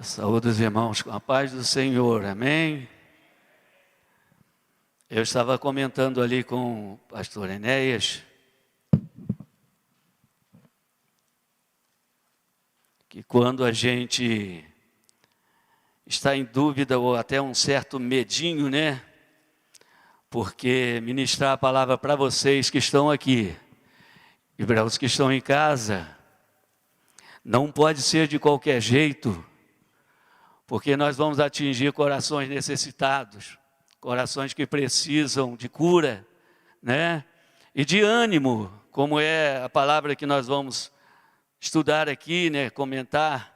Saúde os irmãos com a paz do Senhor, amém? Eu estava comentando ali com o pastor Enéas que quando a gente está em dúvida ou até um certo medinho, né? Porque ministrar a palavra para vocês que estão aqui e para os que estão em casa, não pode ser de qualquer jeito, porque nós vamos atingir corações necessitados, corações que precisam de cura, né? E de ânimo, como é a palavra que nós vamos estudar aqui, né? Comentar.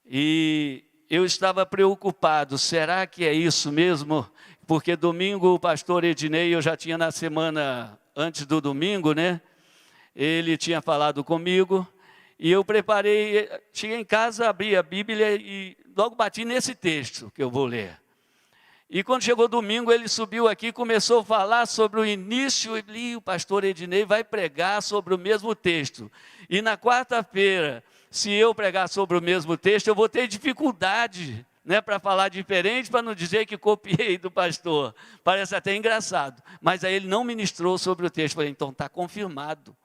E eu estava preocupado, será que é isso mesmo? Porque domingo o pastor Ednei, eu já tinha na semana antes do domingo, né? Ele tinha falado comigo. E eu preparei, cheguei em casa, abri a Bíblia e logo bati nesse texto que eu vou ler. E quando chegou domingo, ele subiu aqui e começou a falar sobre o início, e o pastor Ednei vai pregar sobre o mesmo texto. E na quarta-feira, se eu pregar sobre o mesmo texto, eu vou ter dificuldade, né, para falar diferente, para não dizer que copiei do pastor. Parece até engraçado, mas aí ele não ministrou sobre o texto. Falei, então está confirmado.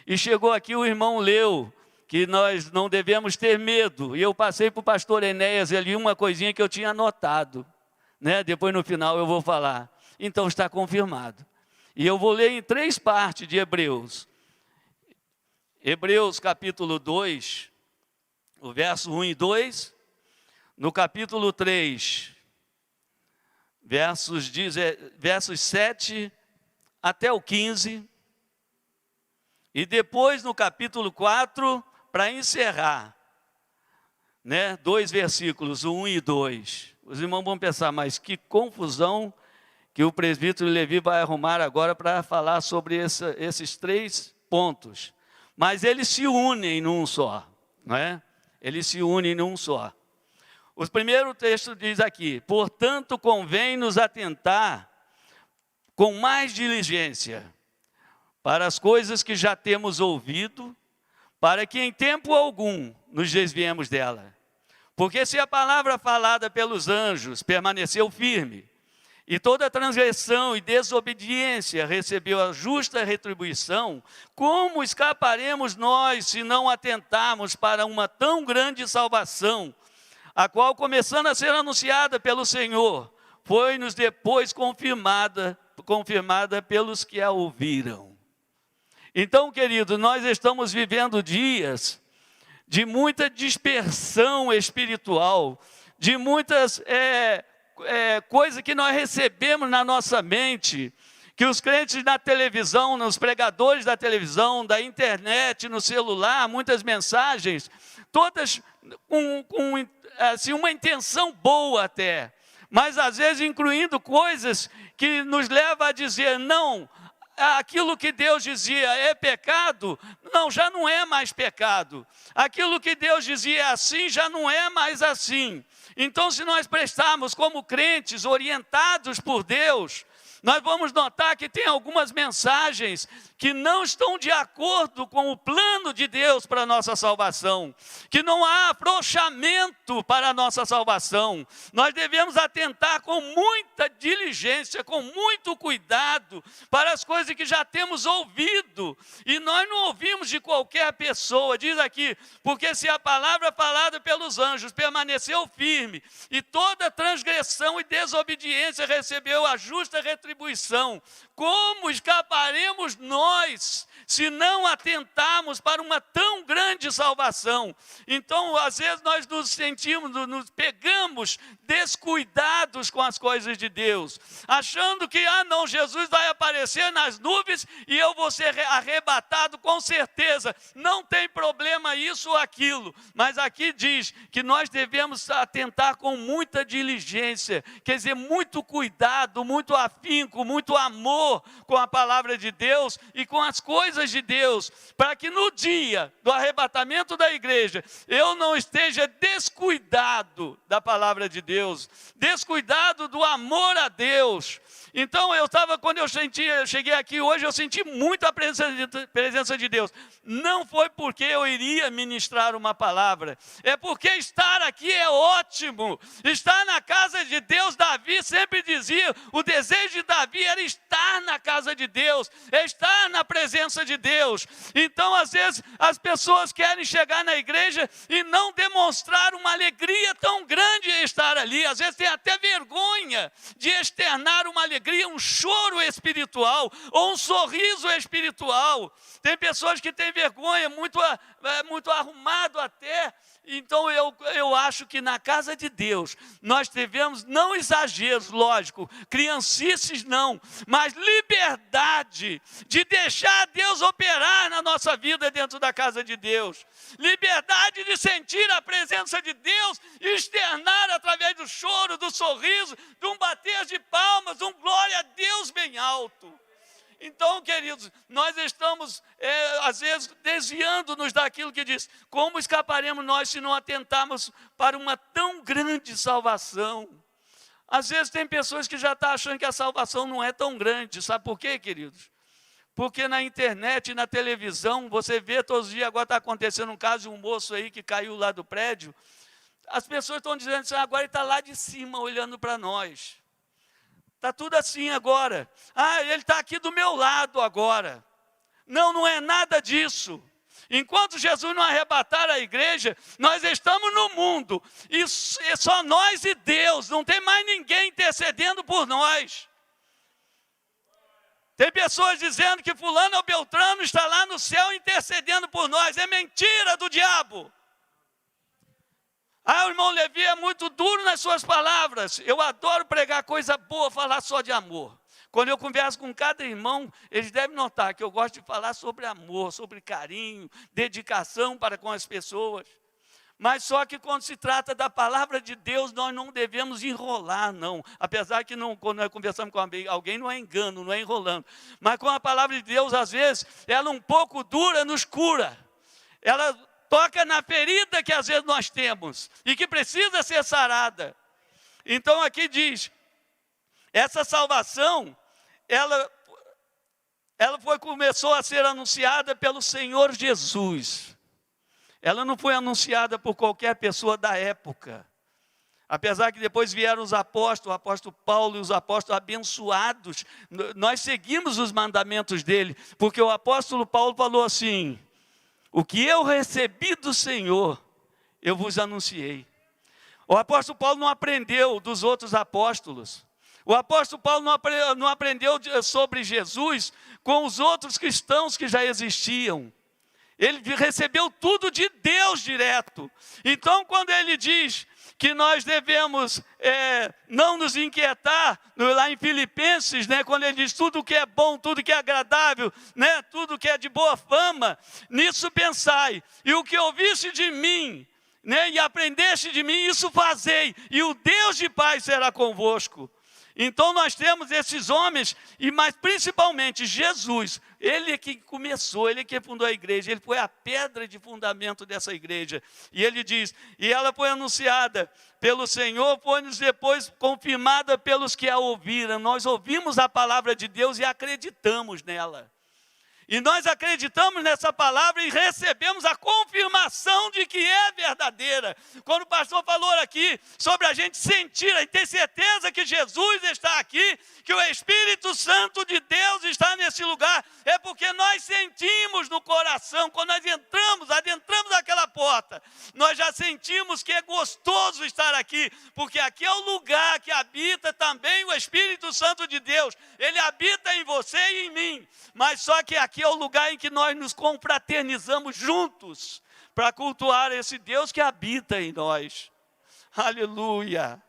E chegou aqui, o irmão leu que nós não devemos ter medo. E eu passei para o pastor Enéas ali uma coisinha que eu tinha anotado, né? Depois no final eu vou falar. Então está confirmado. E eu vou ler em 3 partes de Hebreus. Hebreus capítulo 2, o verso 1 e 2. No capítulo 3, versos 7 até o 15. E depois no capítulo 4, para encerrar, né, 2 versículos, 1 e 2. Os irmãos vão pensar, mas que confusão que o presbítero Levi vai arrumar agora para falar sobre esses 3 pontos. Mas eles se unem num só, não é? Eles se unem num só. O primeiro texto diz aqui, portanto convém-nos atentar com mais diligência para as coisas que já temos ouvido, para que em tempo algum nos desviemos dela. Porque se a palavra falada pelos anjos permaneceu firme, e toda transgressão e desobediência recebeu a justa retribuição, como escaparemos nós se não atentarmos para uma tão grande salvação, a qual, começando a ser anunciada pelo Senhor, foi-nos depois confirmada pelos que a ouviram. Então, querido, nós estamos vivendo dias de muita dispersão espiritual, de muitas coisas que nós recebemos na nossa mente, que os crentes na televisão, os pregadores da televisão, da internet, no celular, muitas mensagens, todas com assim, uma intenção boa até, mas às vezes incluindo coisas que nos levam a dizer, não, aquilo que Deus dizia é pecado, não, já não é mais pecado. Aquilo que Deus dizia é assim, já não é mais assim. Então, se nós prestarmos como crentes orientados por Deus, nós vamos notar que tem algumas mensagens que não estão de acordo com o plano de Deus para a nossa salvação, que não há afrouxamento para a nossa salvação. Nós devemos atentar com muita diligência, com muito cuidado para as coisas que já temos ouvido, e nós não ouvimos de qualquer pessoa. Diz aqui, porque se a palavra falada pelos anjos permaneceu firme, e toda transgressão e desobediência recebeu a justa retribuição, como escaparemos nós se não atentarmos para uma tão grande salvação? Então, às vezes nós nos sentimos, nos pegamos descuidados com as coisas de Deus, achando que, não, Jesus vai aparecer nas nuvens e eu vou ser arrebatado com certeza. Não tem problema isso ou aquilo, mas aqui diz que nós devemos atentar com muita diligência, quer dizer, muito cuidado, muito afinco, muito amor com a palavra de Deus e com as coisas coisas de Deus, para que no dia do arrebatamento da igreja, eu não esteja descuidado da palavra de Deus, descuidado do amor a Deus. Então quando eu cheguei aqui hoje, eu senti muito a presença de Deus. Não foi porque eu iria ministrar uma palavra, é porque estar aqui é ótimo. Estar na casa de Deus, Davi sempre dizia, o desejo de Davi era estar na casa de Deus, é estar na presença de Deus. Então, às vezes, as pessoas querem chegar na igreja e não demonstrar uma alegria tão grande em estar ali. Às vezes tem até vergonha de externar uma alegria, um choro espiritual ou um sorriso espiritual. Tem pessoas que têm vergonha, muito arrumado até. Então eu acho que na casa de Deus nós devemos, não exageros, lógico, criancices não, mas liberdade de deixar Deus operar na nossa vida dentro da casa de Deus. Liberdade de sentir a presença de Deus e externar através do choro, do sorriso, de um bater de palmas, um glória a Deus bem alto. Então, queridos, nós estamos, às vezes, desviando-nos daquilo que diz. Como escaparemos nós se não atentarmos para uma tão grande salvação? Às vezes tem pessoas que já estão achando que a salvação não é tão grande. Sabe por quê, queridos? Porque na internet, na televisão, você vê todos os dias, agora está acontecendo um caso de um moço aí que caiu lá do prédio. As pessoas estão dizendo assim, agora ele está lá de cima olhando para nós. Está tudo assim agora. Ele está aqui do meu lado agora. Não, não é nada disso. Enquanto Jesus não arrebatar a igreja, nós estamos no mundo. E é só nós e Deus. Não tem mais ninguém intercedendo por nós. Tem pessoas dizendo que fulano ou beltrano está lá no céu intercedendo por nós. É mentira do diabo. O irmão Levi é muito duro nas suas palavras. Eu adoro pregar coisa boa, falar só de amor. Quando eu converso com cada irmão, eles devem notar que eu gosto de falar sobre amor, sobre carinho, dedicação para com as pessoas. Mas só que quando se trata da palavra de Deus, nós não devemos enrolar, não. Apesar que quando nós conversamos com alguém, não é engano, não é enrolando. Mas com a palavra de Deus, às vezes, ela um pouco dura nos cura. Ela toca na ferida que às vezes nós temos e que precisa ser sarada. Então aqui diz, essa salvação, ela começou a ser anunciada pelo Senhor Jesus. Ela não foi anunciada por qualquer pessoa da época. Apesar que depois vieram os apóstolos, o apóstolo Paulo e os apóstolos abençoados, nós seguimos os mandamentos dele, porque o apóstolo Paulo falou assim, o que eu recebi do Senhor, eu vos anunciei. O apóstolo Paulo não aprendeu dos outros apóstolos. O apóstolo Paulo não aprendeu sobre Jesus com os outros cristãos que já existiam. Ele recebeu tudo de Deus direto. Então, quando ele diz que nós devemos não nos inquietar, lá em Filipenses, quando ele diz tudo que é bom, tudo que é agradável, tudo que é de boa fama, nisso pensai. E o que ouviste de mim, e aprendeste de mim, isso fazei, e o Deus de paz será convosco. Então nós temos esses homens, mas principalmente Jesus, ele é que começou, ele é que fundou a igreja, ele foi a pedra de fundamento dessa igreja. E ele diz, e ela foi anunciada pelo Senhor, foi-nos depois confirmada pelos que a ouviram. Nós ouvimos a palavra de Deus e acreditamos nela. E nós acreditamos nessa palavra e recebemos a confirmação de que é verdadeira. Quando o pastor falou aqui sobre a gente sentir, a gente ter certeza que Jesus está aqui, que o Espírito Santo de Deus está nesse lugar, é porque nós sentimos no coração, quando nós adentramos aquela porta, nós já sentimos que é gostoso estar aqui, porque aqui é o lugar que habita também o Espírito Santo de Deus. Ele habita em você e em mim, mas só que aqui é o lugar em que nós nos confraternizamos juntos para cultuar esse Deus que habita em nós. Aleluia!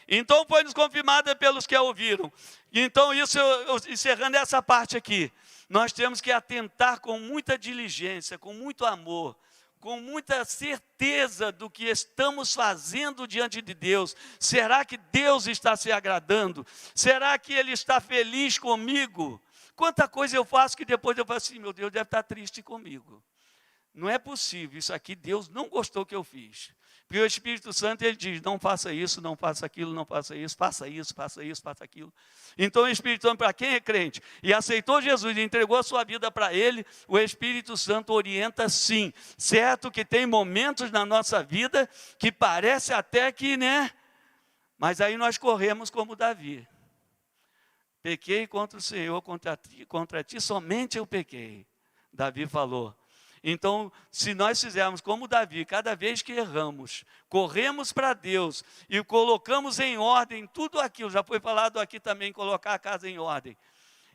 Então foi-nos confirmada pelos que a ouviram. Então isso, encerrando essa parte aqui, nós temos que atentar com muita diligência, com muito amor, com muita certeza do que estamos fazendo diante de Deus. Será que Deus está se agradando? Será que Ele está feliz comigo? Quanta coisa eu faço que depois eu falo assim, meu Deus deve estar triste comigo. Não é possível, isso aqui Deus não gostou que eu fiz. Porque o Espírito Santo, ele diz, não faça isso, não faça aquilo, não faça isso, faça isso, faça isso, faça aquilo. Então o Espírito Santo, para quem é crente e aceitou Jesus e entregou a sua vida para ele, o Espírito Santo orienta sim. Certo que tem momentos na nossa vida que parece até que, né? Mas aí nós corremos como Davi. Pequei contra o Senhor, contra ti somente eu pequei. Davi falou. Então, se nós fizermos como Davi, cada vez que erramos, corremos para Deus e colocamos em ordem tudo aquilo, já foi falado aqui também, colocar a casa em ordem.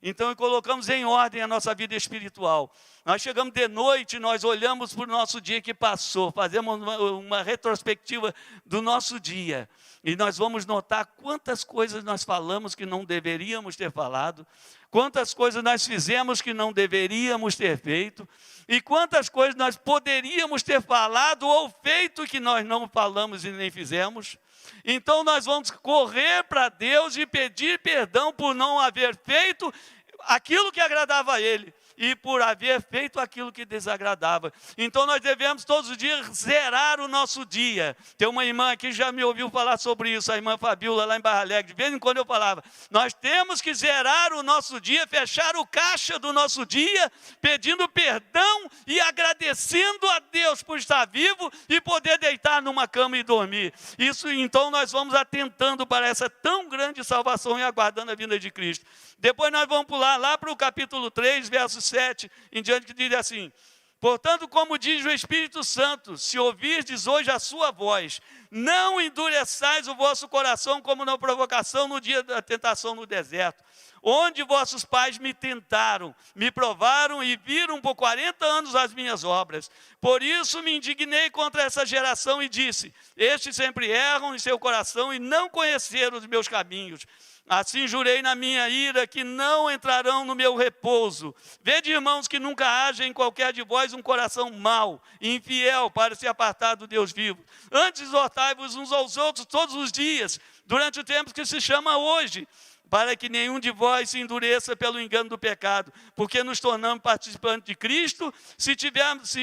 Então, colocamos em ordem a nossa vida espiritual. Nós chegamos de noite, nós olhamos para o nosso dia que passou, fazemos uma retrospectiva do nosso dia. E nós vamos notar quantas coisas nós falamos que não deveríamos ter falado, quantas coisas nós fizemos que não deveríamos ter feito, e quantas coisas nós poderíamos ter falado ou feito que nós não falamos e nem fizemos. Então nós vamos correr para Deus e pedir perdão por não haver feito aquilo que agradava a Ele e por haver feito aquilo que desagradava. Então nós devemos todos os dias zerar o nosso dia. Tem uma irmã aqui que já me ouviu falar sobre isso, a irmã Fabiola lá em Barra Alegre. De vez em quando eu falava, nós temos que zerar o nosso dia, fechar o caixa do nosso dia, pedindo perdão e agradecendo a Deus por estar vivo e poder deitar numa cama e dormir. Isso, então nós vamos atentando para essa tão grande salvação e aguardando a vinda de Cristo. Depois nós vamos pular lá para o capítulo 3, verso 7, em diante, que diz assim: portanto, como diz o Espírito Santo, se ouvirdes hoje a sua voz, não endureçais o vosso coração como na provocação no dia da tentação no deserto, onde vossos pais me tentaram, me provaram e viram por 40 anos as minhas obras. Por isso me indignei contra essa geração e disse, estes sempre erram em seu coração e não conheceram os meus caminhos. Assim jurei na minha ira que não entrarão no meu repouso. Vede, irmãos, que nunca haja em qualquer de vós um coração mau e infiel para se apartar do Deus vivo. Antes exortai-vos uns aos outros todos os dias, durante o tempo que se chama hoje, para que nenhum de vós se endureça pelo engano do pecado, porque nos tornamos participantes de Cristo, se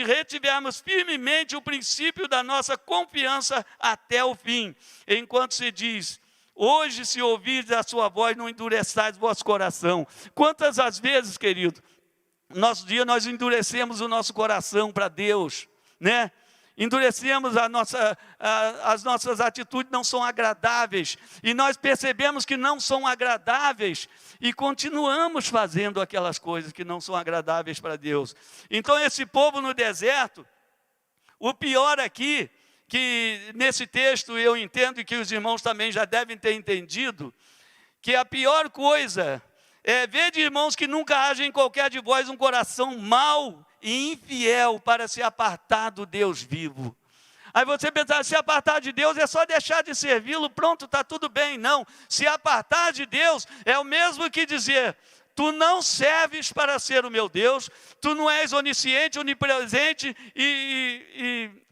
retivermos firmemente o princípio da nossa confiança até o fim. Enquanto se diz, hoje se ouvirdes a sua voz, não endureçais o vosso coração. Quantas as vezes, querido, nosso dia nós endurecemos o nosso coração para Deus, né? Endurecemos as nossas atitudes, não são agradáveis, e nós percebemos que não são agradáveis, e continuamos fazendo aquelas coisas que não são agradáveis para Deus. Então esse povo no deserto, o pior aqui, que nesse texto eu entendo, e que os irmãos também já devem ter entendido, que a pior coisa é ver, de irmãos, que nunca haja em qualquer de vós um coração mau e infiel para se apartar do Deus vivo. Aí você pensa, se apartar de Deus é só deixar de servi-lo, pronto, está tudo bem. Não, se apartar de Deus é o mesmo que dizer, tu não serves para ser o meu Deus, tu não és onisciente, onipresente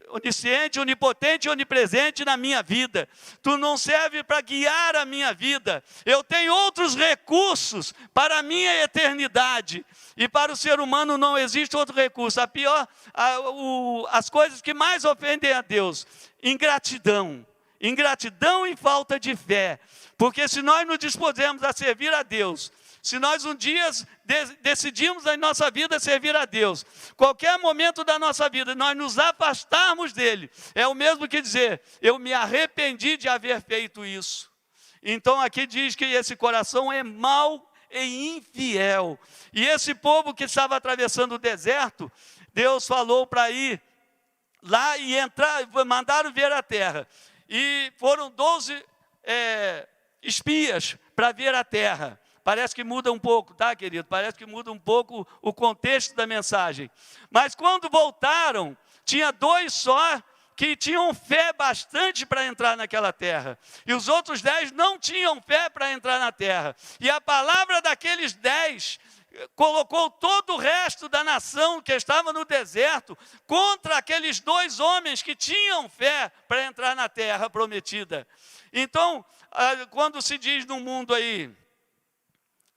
onisciente, onipotente e onipresente na minha vida. Tu não serve para guiar a minha vida. Eu tenho outros recursos para a minha eternidade. E para o ser humano não existe outro recurso. As coisas que mais ofendem a Deus, ingratidão e falta de fé. Porque se nós nos dispusermos a servir a Deus, se nós um dia decidimos na nossa vida servir a Deus, qualquer momento da nossa vida nós nos afastarmos dele, é o mesmo que dizer, eu me arrependi de haver feito isso. Então aqui diz que esse coração é mau e infiel. E esse povo que estava atravessando o deserto, Deus falou para ir lá e entrar, mandaram ver a terra. E foram 12 espias para ver a terra. Parece que muda um pouco, tá, querido? Parece que muda um pouco o contexto da mensagem. Mas quando voltaram, tinha 2 só que tinham fé bastante para entrar naquela terra. E os outros 10 não tinham fé para entrar na terra. E a palavra daqueles 10 colocou todo o resto da nação que estava no deserto contra aqueles 2 homens que tinham fé para entrar na terra prometida. Então, quando se diz no mundo aí,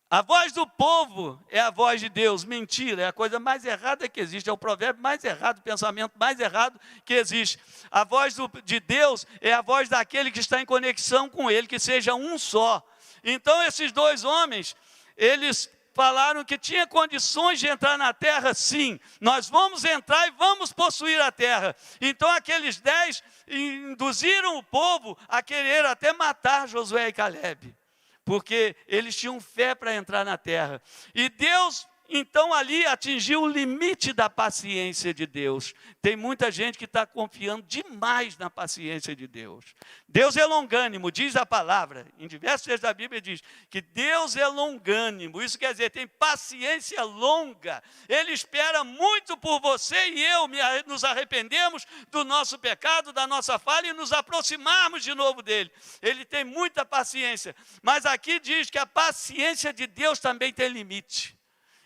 A voz do povo é a voz de Deus. Mentira, é a coisa mais errada que existe, é o provérbio mais errado, o pensamento mais errado que existe. A voz de Deus é a voz daquele que está em conexão com Ele, que seja um só. Então esses dois homens, eles falaram que tinha condições de entrar na terra, sim. Nós vamos entrar e vamos possuir a terra. Então aqueles 10 induziram o povo a querer até matar Josué e Calebe, porque eles tinham fé para entrar na terra. E Deus, então, ali atingiu o limite da paciência de Deus. Tem muita gente que está confiando demais na paciência de Deus. Deus é longânimo, diz a palavra. Em diversos textos da Bíblia diz que Deus é longânimo. Isso quer dizer, tem paciência longa. Ele espera muito por você e eu nos arrependemos do nosso pecado, da nossa falha e nos aproximarmos de novo dele. Ele tem muita paciência. Mas aqui diz que a paciência de Deus também tem limite.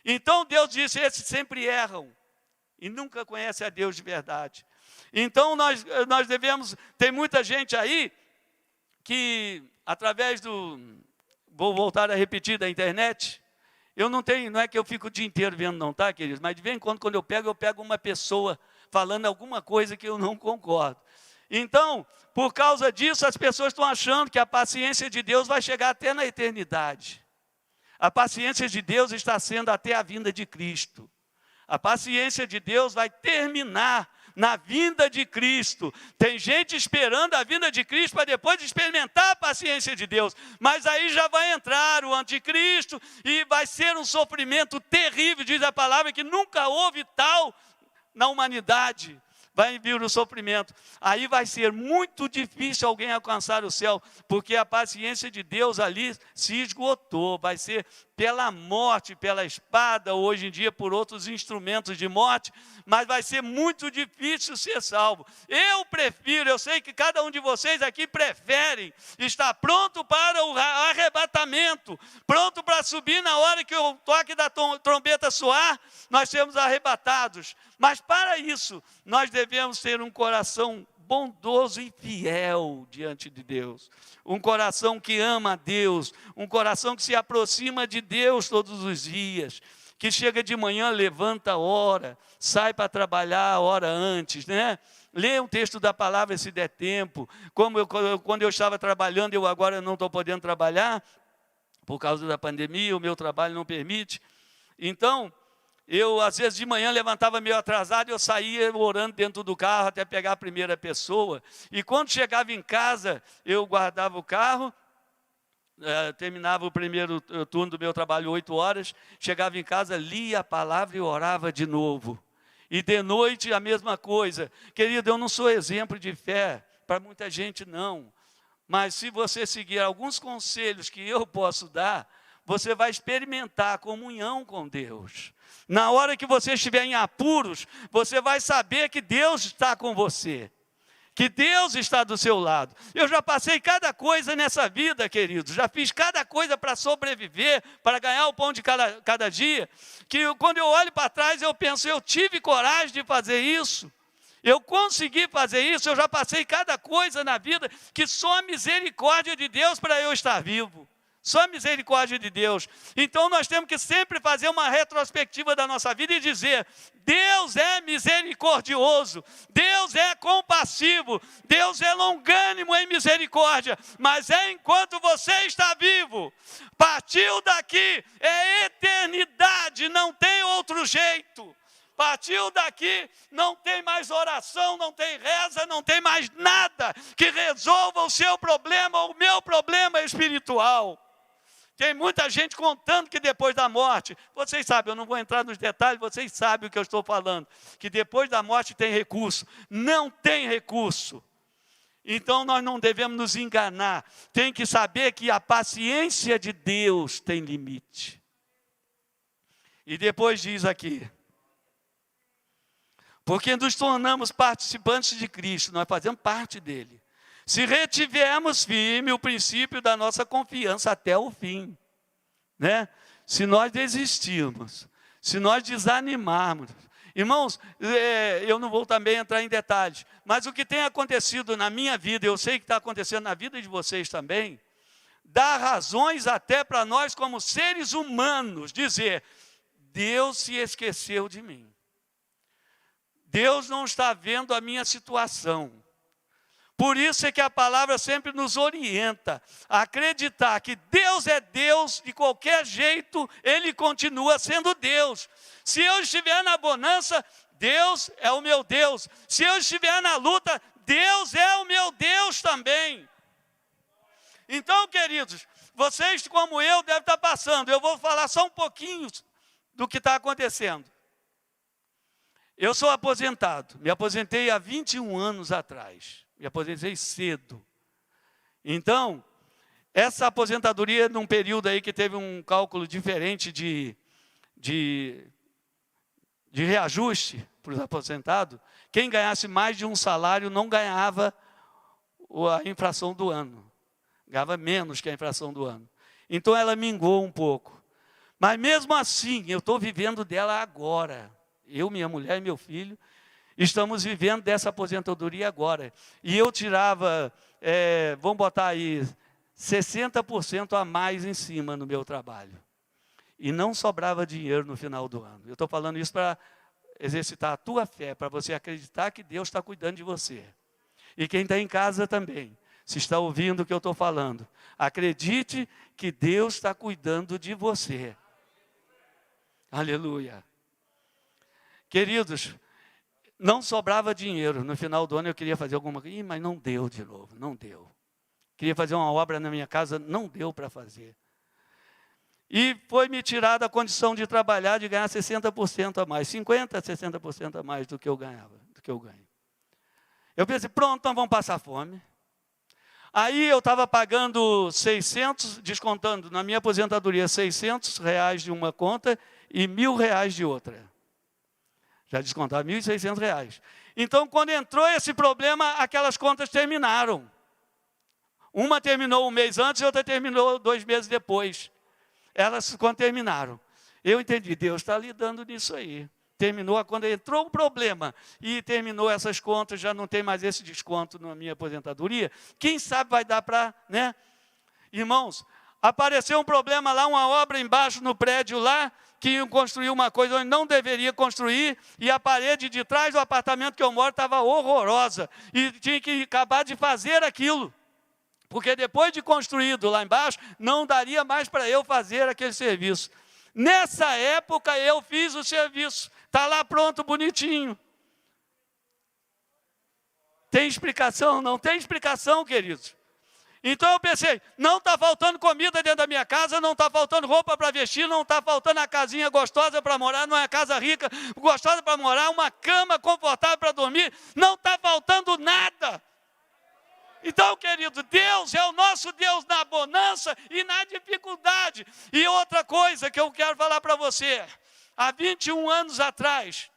Então Deus disse, esses sempre erram e nunca conhecem a Deus de verdade. Então nós devemos, tem muita gente aí que através vou voltar a repetir, da internet, não é que eu fico o dia inteiro vendo não, tá, queridos? Mas de vez em quando eu pego uma pessoa falando alguma coisa que eu não concordo. Então, por causa disso, as pessoas estão achando que a paciência de Deus vai chegar até na eternidade. A paciência de Deus está sendo até a vinda de Cristo. A paciência de Deus vai terminar na vinda de Cristo. Tem gente esperando a vinda de Cristo para depois experimentar a paciência de Deus. Mas aí já vai entrar o anticristo e vai ser um sofrimento terrível. Diz a palavra que nunca houve tal na humanidade. Vai vir o sofrimento. Aí vai ser muito difícil alguém alcançar o céu, porque a paciência de Deus ali se esgotou. Vai ser pela morte, pela espada, hoje em dia por outros instrumentos de morte, mas vai ser muito difícil ser salvo. Eu sei que cada um de vocês aqui preferem estar pronto para o arrebatamento, pronto para subir na hora que o toque da trombeta soar, nós sermos arrebatados. Mas para isso, nós devemos ter um coração bondoso e fiel diante de Deus. Um coração que ama a Deus, um coração que se aproxima de Deus todos os dias, que chega de manhã, levanta, ora, sai para trabalhar a hora antes, né? Lê um texto da palavra se der tempo. Quando eu estava trabalhando, eu agora não estou podendo trabalhar, por causa da pandemia, o meu trabalho não permite. Então, eu, às vezes, de manhã levantava meio atrasado, eu saía orando dentro do carro até pegar a primeira pessoa. E quando chegava em casa, eu guardava o carro, terminava o primeiro turno do meu trabalho, 8 horas, chegava em casa, lia a palavra e orava de novo. E de noite a mesma coisa. Querido, eu não sou exemplo de fé para muita gente, não. Mas se você seguir alguns conselhos que eu posso dar, você vai experimentar a comunhão com Deus. Na hora que você estiver em apuros, você vai saber que Deus está com você, que Deus está do seu lado. Eu já passei cada coisa nessa vida, queridos, já fiz cada coisa para sobreviver, para ganhar o pão de cada dia, que quando eu olho para trás, eu penso, eu tive coragem de fazer isso, eu consegui fazer isso, eu já passei cada coisa na vida, que só a misericórdia de Deus para eu estar vivo. Só a misericórdia de Deus. Então nós temos que sempre fazer uma retrospectiva da nossa vida e dizer, Deus é misericordioso, Deus é compassivo, Deus é longânimo em misericórdia, mas é enquanto você está vivo. Partiu daqui, é eternidade, não tem outro jeito. Partiu daqui, não tem mais oração, não tem reza, não tem mais nada que resolva o seu problema ou o meu problema espiritual. Tem muita gente contando que depois da morte, vocês sabem, eu não vou entrar nos detalhes, vocês sabem o que eu estou falando, que depois da morte tem recurso. Não tem recurso. Então nós não devemos nos enganar. Tem que saber que a paciência de Deus tem limite. E depois diz aqui, porque nos tornamos participantes de Cristo, nós fazemos parte dele. Se retivermos firme o princípio da nossa confiança até o fim, né? Se nós desistirmos, se nós desanimarmos, irmãos, eu não vou também entrar em detalhes, mas o que tem acontecido na minha vida, eu sei que está acontecendo na vida de vocês também, dá razões até para nós como seres humanos, dizer, Deus se esqueceu de mim. Deus não está vendo a minha situação. Por isso é que a palavra sempre nos orienta a acreditar que Deus é Deus, de qualquer jeito Ele continua sendo Deus. Se eu estiver na bonança, Deus é o meu Deus. Se eu estiver na luta, Deus é o meu Deus também. Então, queridos, vocês como eu devem estar passando. Eu vou falar só um pouquinho do que está acontecendo. Eu sou aposentado, me aposentei há 21 anos atrás, me aposentei cedo. Então, essa aposentadoria num período aí que teve um cálculo diferente de reajuste para os aposentados, quem ganhasse mais de um salário não ganhava a inflação do ano, ganhava menos que a inflação do ano. Então ela mingou um pouco. Mas mesmo assim, eu estou vivendo dela agora. Eu, minha mulher e meu filho, estamos vivendo dessa aposentadoria agora. E eu tirava, vamos botar aí, 60% a mais em cima no meu trabalho. E não sobrava dinheiro no final do ano. Eu estou falando isso para exercitar a tua fé, para você acreditar que Deus está cuidando de você. E quem está em casa também, se está ouvindo o que eu estou falando, acredite que Deus está cuidando de você. Aleluia. Queridos, não sobrava dinheiro. No final do ano eu queria fazer alguma coisa, mas não deu de novo, não deu. Queria fazer uma obra na minha casa, não deu para fazer. E foi me tirada a condição de trabalhar, de ganhar 60% a mais, 50%, 60% a mais do que eu ganhava, do que eu ganho. Eu pensei, pronto, então vamos passar fome. Aí eu estava pagando 600, descontando na minha aposentadoria R$600 de uma conta e R$1.000 de outra. Já descontava R$1.600. Então, quando entrou esse problema, aquelas contas terminaram. Uma terminou um mês antes e outra terminou 2 meses depois. Elas, quando terminaram, eu entendi, Deus está lidando nisso aí. Terminou, quando entrou o problema e terminou essas contas, já não tem mais esse desconto na minha aposentadoria. Quem sabe vai dar para, né? Irmãos, apareceu um problema lá, uma obra embaixo no prédio lá, que iam construir uma coisa onde não deveria construir, e a parede de trás do apartamento que eu moro estava horrorosa, e tinha que acabar de fazer aquilo, porque depois de construído lá embaixo, não daria mais para eu fazer aquele serviço. Nessa época eu fiz o serviço, está lá pronto, bonitinho. Tem explicação? Não tem explicação, queridos. Então eu pensei, não está faltando comida dentro da minha casa, não está faltando roupa para vestir, não está faltando a casinha gostosa para morar, não é casa rica, gostosa para morar, uma cama confortável para dormir, não está faltando nada. Então, querido, Deus é o nosso Deus na bonança e na dificuldade. E outra coisa que eu quero falar para você, há 21 anos atrás,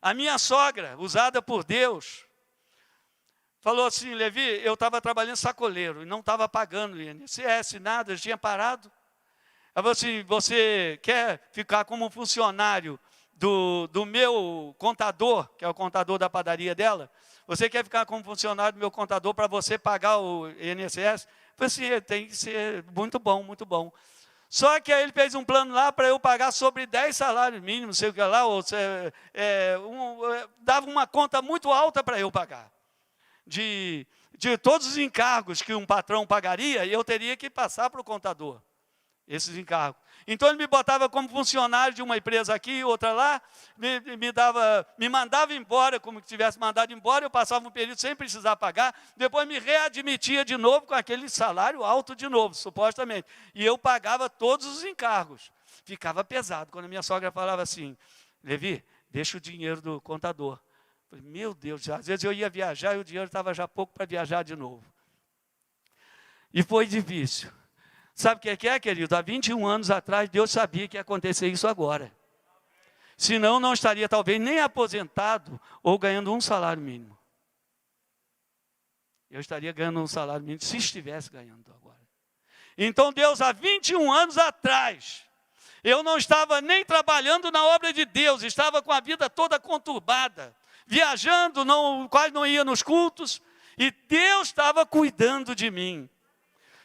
a minha sogra, usada por Deus, falou assim, Levi, eu estava trabalhando sacoleiro e não estava pagando INSS, nada, eu tinha parado. Ela falou assim, você quer ficar como funcionário do meu contador, que é o contador da padaria dela? Você quer ficar como funcionário do meu contador para você pagar o INSS? Eu falei assim, tem que ser muito bom, muito bom. Só que aí ele fez um plano lá para eu pagar sobre 10 salários mínimos, sei o que lá, ou dava uma conta muito alta para eu pagar. De todos os encargos que um patrão pagaria, eu teria que passar para o contador, esses encargos. Então ele me botava como funcionário de uma empresa aqui, outra lá, me mandava embora, como que tivesse mandado embora, eu passava um período sem precisar pagar, depois me readmitia de novo com aquele salário alto de novo, supostamente. E eu pagava todos os encargos. Ficava pesado. Quando a minha sogra falava assim, Levi, deixa o dinheiro do contador. Eu falei, meu Deus, às vezes eu ia viajar e o dinheiro estava já pouco para viajar de novo. E foi difícil. Sabe o que é, querido? Há 21 anos atrás, Deus sabia que ia acontecer isso agora. Senão, não estaria talvez nem aposentado ou ganhando um salário mínimo. Eu estaria ganhando um salário mínimo se estivesse ganhando agora. Então, Deus, há 21 anos atrás, eu não estava nem trabalhando na obra de Deus, estava com a vida toda conturbada, viajando, quase não ia nos cultos, e Deus estava cuidando de mim.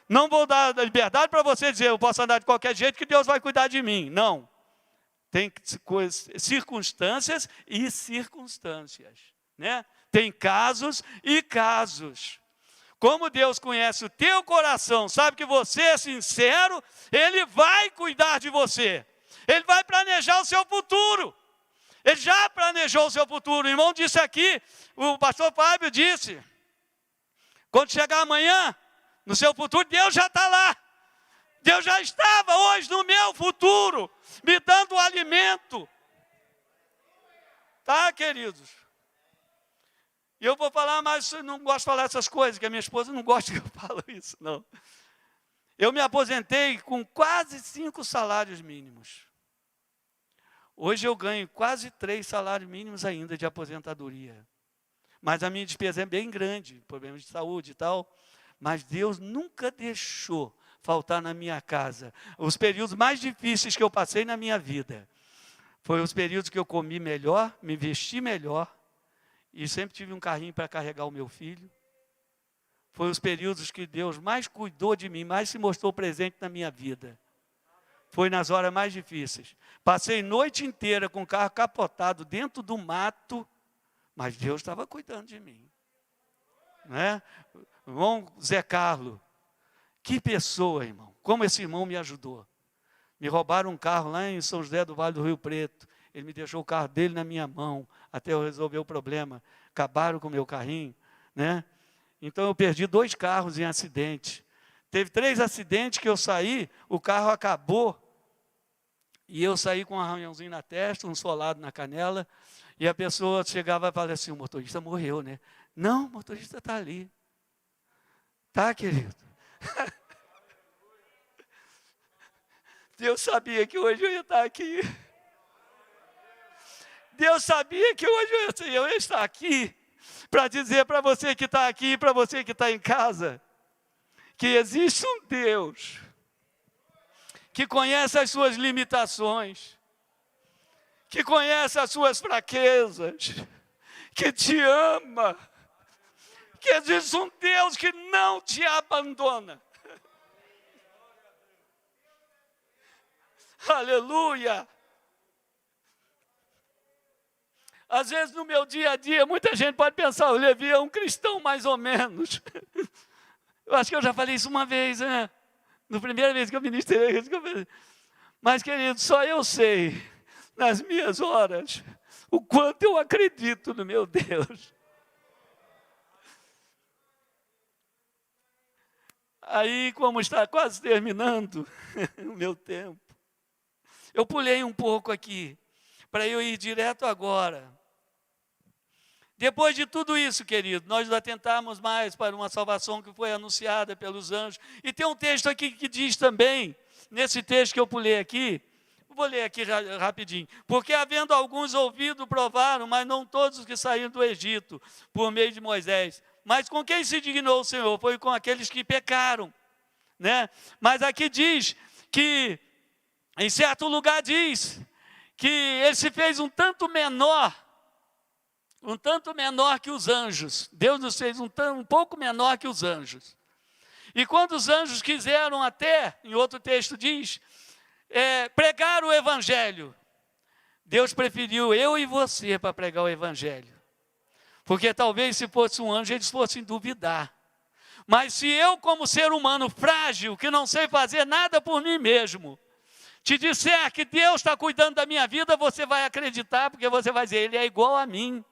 Não vou dar liberdade para você dizer, eu posso andar de qualquer jeito que Deus vai cuidar de mim. Não. Tem circunstâncias e circunstâncias, né? Tem casos e casos. Como Deus conhece o teu coração, sabe que você é sincero, Ele vai cuidar de você. Ele vai planejar o seu futuro. Ele já planejou o seu futuro. O irmão disse aqui, o pastor Fábio disse, quando chegar amanhã, no seu futuro, Deus já está lá. Deus já estava hoje no meu futuro, me dando o alimento. Tá, queridos? E eu vou falar, mas eu não gosto de falar essas coisas, que a minha esposa não gosta que eu falo isso, não. Eu me aposentei com quase 5 salários mínimos. Hoje eu ganho quase 3 salários mínimos ainda de aposentadoria. Mas a minha despesa é bem grande, problemas de saúde e tal. Mas Deus nunca deixou faltar na minha casa. Os períodos mais difíceis que eu passei na minha vida, foram os períodos que eu comi melhor, me vesti melhor, e sempre tive um carrinho para carregar o meu filho. Foi os períodos que Deus mais cuidou de mim, mais se mostrou presente na minha vida. Foi nas horas mais difíceis. Passei noite inteira com o carro capotado dentro do mato, mas Deus estava cuidando de mim. Né? Irmão Zé Carlos, que pessoa, irmão. Como esse irmão me ajudou. Me roubaram um carro lá em São José do Vale do Rio Preto. Ele me deixou o carro dele na minha mão, até eu resolver o problema. Acabaram com o meu carrinho, né? Então eu perdi 2 carros em acidente. Teve 3 acidentes que eu saí, o carro acabou. E eu saí com um arranhãozinho na testa, um solado na canela. E a pessoa chegava e falava assim, o motorista morreu, né? Não, o motorista está ali. Tá, querido? Deus sabia que hoje eu ia estar aqui. Deus sabia que hoje eu ia estar aqui para dizer para você que está aqui, para você que está em casa, que existe um Deus que conhece as suas limitações, que conhece as suas fraquezas, que te ama, que existe um Deus que não te abandona. Aleluia! Às vezes no meu dia a dia, muita gente pode pensar, o Levi é um cristão mais ou menos. Eu acho que eu já falei isso uma vez, né? Na primeira vez que eu ministrei. Mas, querido, só eu sei, nas minhas horas, o quanto eu acredito no meu Deus. Aí, como está quase terminando o meu tempo, eu pulei um pouco aqui, para eu ir direto agora. Depois de tudo isso, querido, nós atentamos mais para uma salvação que foi anunciada pelos anjos. E tem um texto aqui que diz também, nesse texto que eu pulei aqui, vou ler aqui rapidinho. Porque havendo alguns ouvido, provaram, mas não todos os que saíram do Egito, por meio de Moisés. Mas com quem se dignou o Senhor? Foi com aqueles que pecaram, né? Mas aqui diz que, em certo lugar diz, que ele se fez um tanto menor que os anjos. Deus nos fez um pouco menor que os anjos. E quando os anjos quiseram até, em outro texto diz, pregar o evangelho, Deus preferiu eu e você para pregar o evangelho. Porque talvez se fosse um anjo eles fossem duvidar. Mas se eu, como ser humano frágil, que não sei fazer nada por mim mesmo, te disser que Deus está cuidando da minha vida, você vai acreditar, porque você vai dizer, Ele é igual a mim.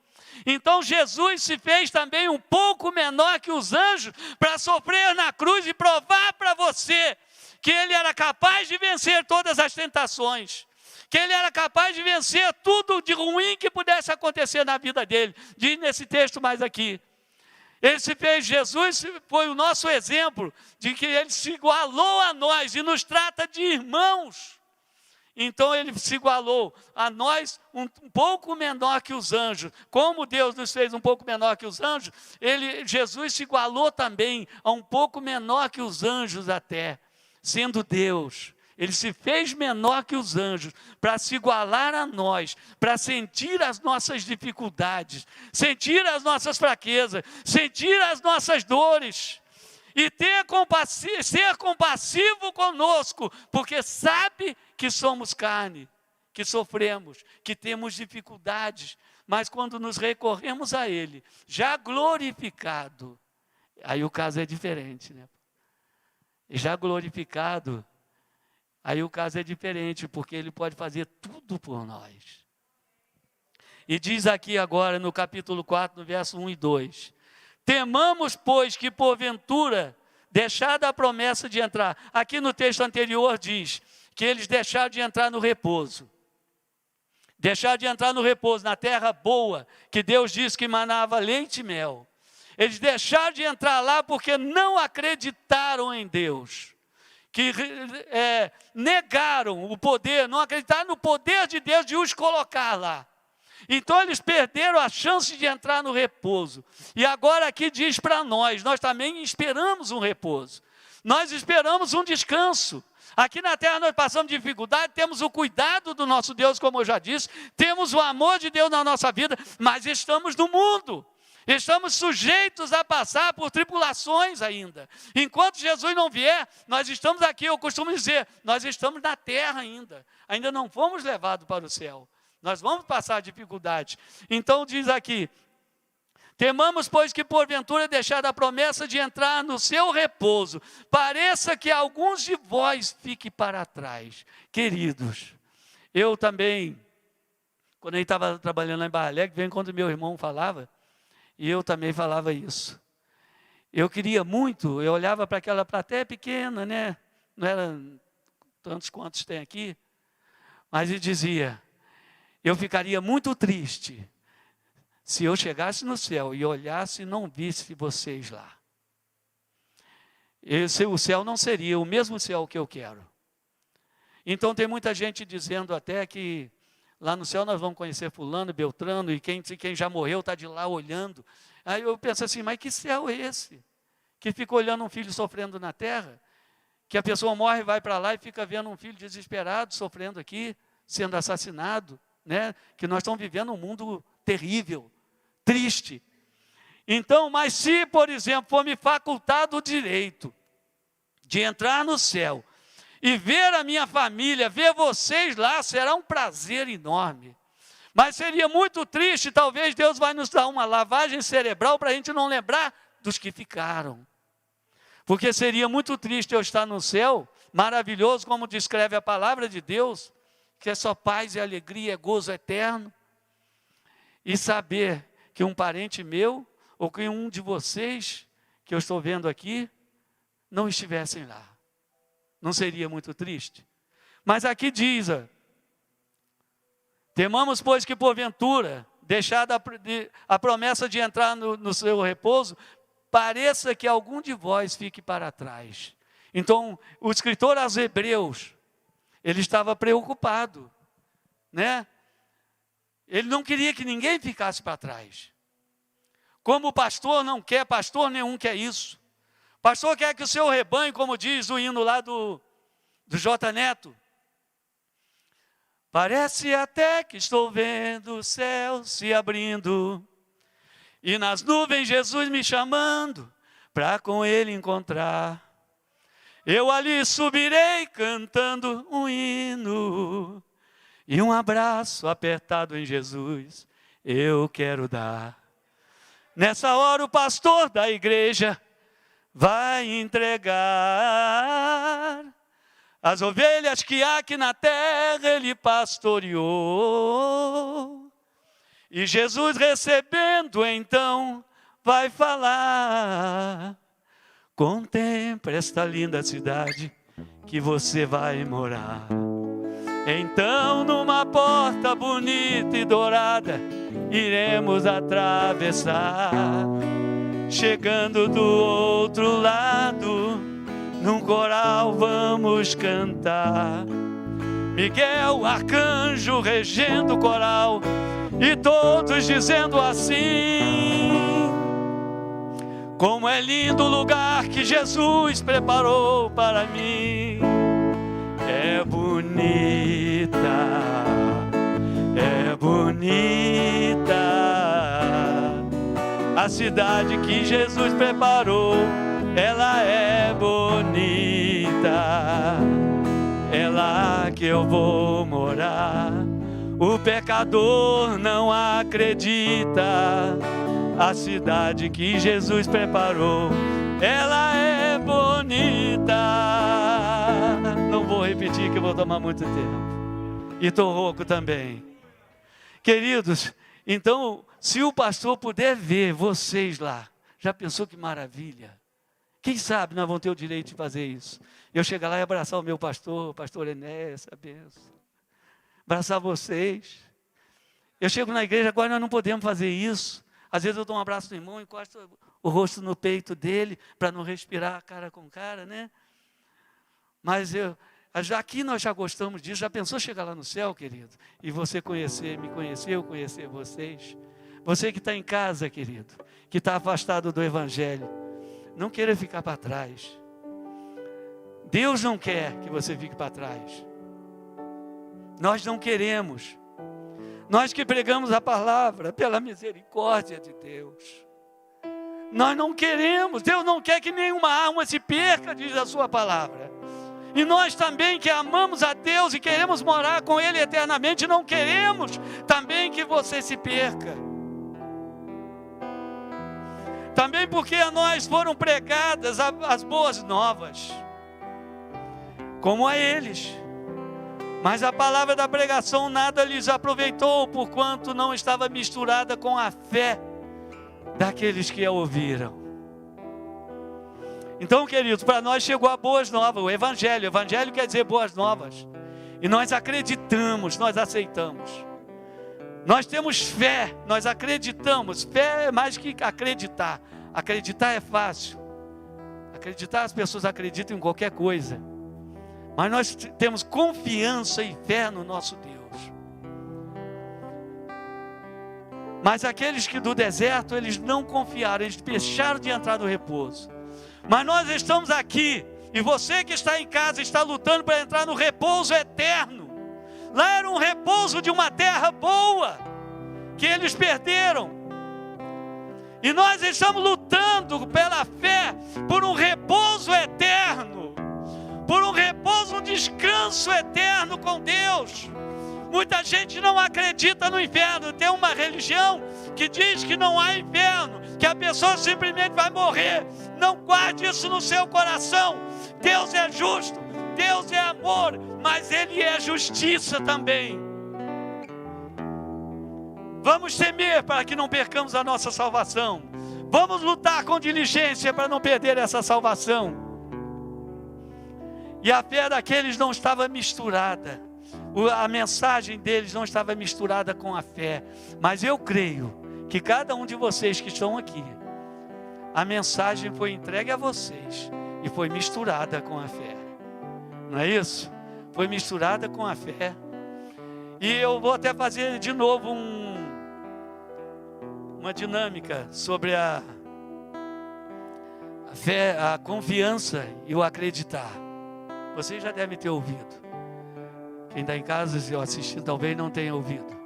Então Jesus se fez também um pouco menor que os anjos, para sofrer na cruz e provar para você, que Ele era capaz de vencer todas as tentações, que Ele era capaz de vencer tudo de ruim que pudesse acontecer na vida dele. Diz nesse texto mais aqui. Ele se fez, Jesus foi o nosso exemplo, de que Ele se igualou a nós e nos trata de irmãos. Então Ele se igualou a nós um pouco menor que os anjos. Como Deus nos fez um pouco menor que os anjos, Jesus se igualou também a um pouco menor que os anjos até, sendo Deus. Ele se fez menor que os anjos, para se igualar a nós, para sentir as nossas dificuldades, sentir as nossas fraquezas, sentir as nossas dores. e ser compassivo conosco, porque sabe que somos carne, que sofremos, que temos dificuldades, mas quando nos recorremos a Ele, já glorificado, aí o caso é diferente, né? Já glorificado, aí o caso é diferente, porque Ele pode fazer tudo por nós. E diz aqui agora no capítulo 4, no verso 1 e 2, temamos, pois, que porventura, deixada a promessa de entrar, aqui no texto anterior diz, que eles deixaram de entrar no repouso. Deixaram de entrar no repouso, na terra boa, que Deus disse que manava leite e mel. Eles deixaram de entrar lá porque não acreditaram em Deus. Que negaram o poder, não acreditaram no poder de Deus de os colocar lá. Então eles perderam a chance de entrar no repouso. E agora aqui diz para nós também esperamos um repouso. Nós esperamos um descanso. Aqui na terra nós passamos dificuldade, temos o cuidado do nosso Deus, como eu já disse, temos o amor de Deus na nossa vida, mas estamos no mundo, estamos sujeitos a passar por tribulações ainda. Enquanto Jesus não vier, nós estamos aqui, eu costumo dizer, nós estamos na terra ainda não fomos levados para o céu, nós vamos passar dificuldade. Então diz aqui, temamos, pois, que porventura deixada a promessa de entrar no seu repouso, pareça que alguns de vós fiquem para trás. Queridos, eu também, quando eu estava trabalhando lá em Barra Alegre, veio quando meu irmão falava, e eu também falava isso. Eu queria muito, eu olhava para aquela plateia pequena, né? Não eram tantos quantos tem aqui, mas ele dizia, eu ficaria muito triste se eu chegasse no céu e olhasse e não visse vocês lá. O céu não seria o mesmo céu que eu quero. Então tem muita gente dizendo até que lá no céu nós vamos conhecer fulano, beltrano, e quem já morreu está de lá olhando. Aí eu penso assim, mas que céu é esse? Que fica olhando um filho sofrendo na terra? Que a pessoa morre e vai para lá e fica vendo um filho desesperado, sofrendo aqui, sendo assassinado, né? Que nós estamos vivendo um mundo terrível, triste. Então, mas se, por exemplo, for me facultado o direito de entrar no céu e ver a minha família, ver vocês lá, será um prazer enorme. Mas seria muito triste, talvez Deus vai nos dar uma lavagem cerebral para a gente não lembrar dos que ficaram. Porque seria muito triste eu estar no céu, maravilhoso, como descreve a palavra de Deus, que é só paz e alegria, é gozo eterno, e saber que um parente meu, ou que um de vocês, que eu estou vendo aqui, não estivessem lá. Não seria muito triste? Mas aqui diz, temamos, pois, que porventura, deixada a promessa de entrar no seu repouso, pareça que algum de vós fique para trás. Então, o escritor aos Hebreus, ele estava preocupado, né? Ele não queria que ninguém ficasse para trás. Como o pastor não quer, pastor nenhum quer isso. Pastor quer que o seu rebanho, como diz o hino lá do J. Neto, parece até que estou vendo o céu se abrindo, e nas nuvens Jesus me chamando, para com Ele encontrar. Eu ali subirei cantando um hino, e um abraço apertado em Jesus eu quero dar. Nessa hora o pastor da igreja vai entregar as ovelhas que aqui na terra ele pastoreou. E Jesus recebendo então vai falar: contemple esta linda cidade que você vai morar. Então numa porta bonita e dourada iremos atravessar, chegando do outro lado, num coral vamos cantar. Miguel, arcanjo, regendo o coral, e todos dizendo assim: como é lindo o lugar que Jesus preparou para mim. É bonita, é bonita a cidade que Jesus preparou ela é bonita, é lá que eu vou morar. O pecador não acredita, a cidade que Jesus preparou, ela é bonita. Não vou repetir que eu vou tomar muito tempo, e estou rouco também. Queridos, então, se o pastor puder ver vocês lá, já pensou que maravilha? Quem sabe nós vamos ter o direito de fazer isso. Eu chegar lá e abraçar o meu pastor, pastor Enéas, a benção. Abraçar vocês. Eu chego na igreja, agora nós não podemos fazer isso. Às vezes eu dou um abraço no irmão, encosto o rosto no peito dele, para não respirar cara com cara, né? Mas aqui nós já gostamos disso. Já pensou chegar lá no céu, querido? E você conhecer, me conhecer, eu conhecer vocês. Você que está em casa, querido, que está afastado do Evangelho, não queira ficar para trás. Deus não quer que você fique para trás. Nós não queremos. Nós que pregamos a palavra pela misericórdia de Deus. Nós não queremos. Deus não quer que nenhuma alma se perca, diz a sua palavra. E nós também que amamos a Deus e queremos morar com Ele eternamente, não queremos também que você se perca. Também porque a nós foram pregadas as boas novas, como a eles. Mas a palavra da pregação nada lhes aproveitou, porquanto não estava misturada com a fé daqueles que a ouviram. Então, queridos, para nós chegou a boas novas, o Evangelho. O Evangelho quer dizer boas novas. E nós acreditamos, nós aceitamos. Nós temos fé, nós acreditamos. Fé é mais que acreditar. Acreditar é fácil. Acreditar, as pessoas acreditam em qualquer coisa. Mas nós temos confiança e fé no nosso Deus. Mas aqueles que do deserto, eles não confiaram, eles deixaram de entrar no repouso. Mas nós estamos aqui, e você que está em casa, está lutando para entrar no repouso eterno. Lá era um repouso de uma terra boa, que eles perderam. E nós estamos lutando pela fé, por um repouso eterno, por um repouso, um descanso eterno com Deus. Muita gente não acredita no inferno. Tem uma religião que diz que não há inferno, que a pessoa simplesmente vai morrer. Não guarde isso no seu coração. Deus é justo, Deus é amor, mas Ele é justiça também. Vamos temer para que não percamos a nossa salvação. Vamos lutar com diligência para não perder essa salvação. E a fé daqueles não estava misturada. A mensagem deles não estava misturada com a fé. Mas eu creio que cada um de vocês que estão aqui, a mensagem foi entregue a vocês e foi misturada com a fé. Não é isso? Foi misturada com a fé. E eu vou até fazer de novo uma dinâmica sobre a fé, a confiança e o acreditar. Vocês já devem ter ouvido. Quem está em casa e assistindo talvez não tenha ouvido.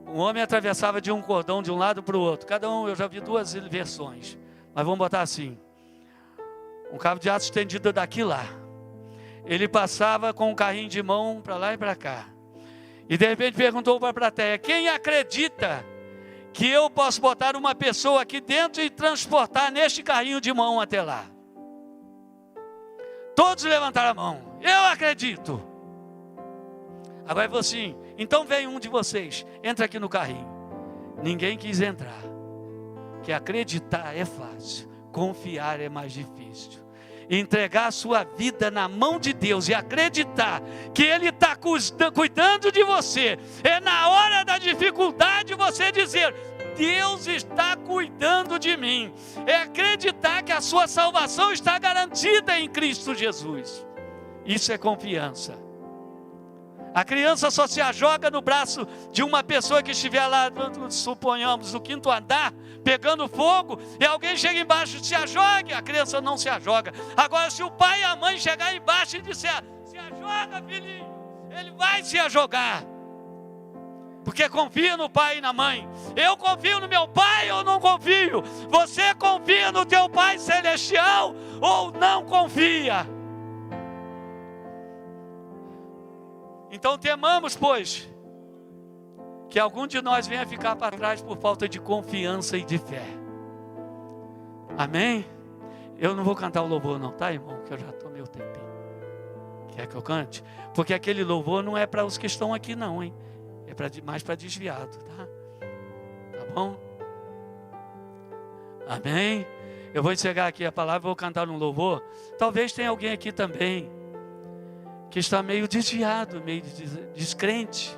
Um homem atravessava de um cordão de um lado para o outro. Cada um, eu já vi duas versões. Mas vamos botar assim. Um cabo de aço estendido daqui lá. Ele passava com um carrinho de mão para lá e para cá. E de repente perguntou para a plateia: quem acredita que eu posso botar uma pessoa aqui dentro e transportar neste carrinho de mão até lá? Todos levantaram a mão. Eu acredito. Agora ele falou assim: então vem um de vocês, entra aqui no carrinho. Ninguém quis entrar. Que acreditar é fácil, confiar é mais difícil. Entregar a sua vida na mão de Deus e acreditar que Ele está cuidando de você. É na hora da dificuldade você dizer: Deus está cuidando de mim. É acreditar que a sua salvação está garantida em Cristo Jesus. Isso é confiança. A criança só se ajoga no braço de uma pessoa que estiver lá, suponhamos, no quinto andar, pegando fogo, e alguém chega embaixo e se ajoga. A criança não se ajoga. Agora, se o pai e a mãe chegar embaixo e disser: se ajoga, filhinho, ele vai se ajogar. Porque confia no pai e na mãe. Eu confio no meu pai ou não confio? Você confia no teu Pai Celestial ou não confia? Então temamos, pois, que algum de nós venha ficar para trás por falta de confiança e de fé. Amém? Eu não vou cantar o louvor não, tá, irmão? Que eu já tomei o tempinho. Quer que eu cante? Porque aquele louvor não é para os que estão aqui não, hein? É mais para desviado, tá? Tá bom? Amém? Eu vou encerrar aqui a palavra, vou cantar um louvor. Talvez tenha alguém aqui também que está meio desviado, meio descrente,